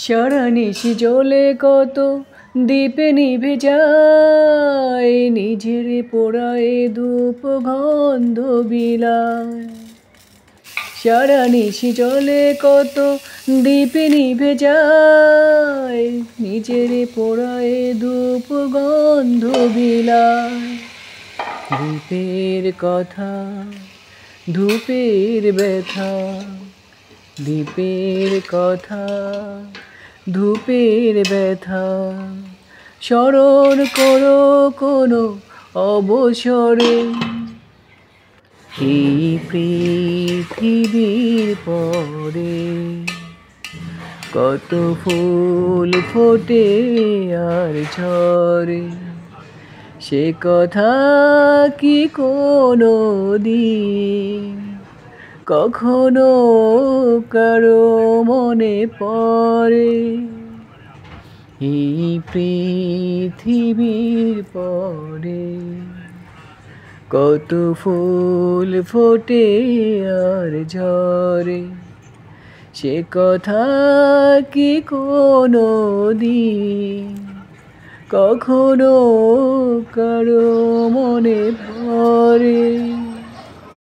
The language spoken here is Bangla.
সারা নিশি জ্বলে কত দ্বীপে নিভে যায়, নিজের পোড়ায় ধূপ গন্ধ বিলায়। সারা নিশি জ্বলে কত দ্বীপে নিভে যায়, নিজের পোড়ায় ধূপ গন্ধ বিলায়। দ্বীপের কথা, ধূপের ব্যথা, দ্বীপের কথা, ধূপের ব্যথা, স্মরণ করো কোনো অবসরে। এই পৃথিবীর পরে কত ফুল ফোটে আর ঝরে, সে কথা কি কোনো দিন কখনো কারো মনে পড়ে। এই পৃথিবীর পরে কত ফুল ফোটে আর ঝরে, সে কথা কি কোনো দিন কখনো কারো মনে পড়ে।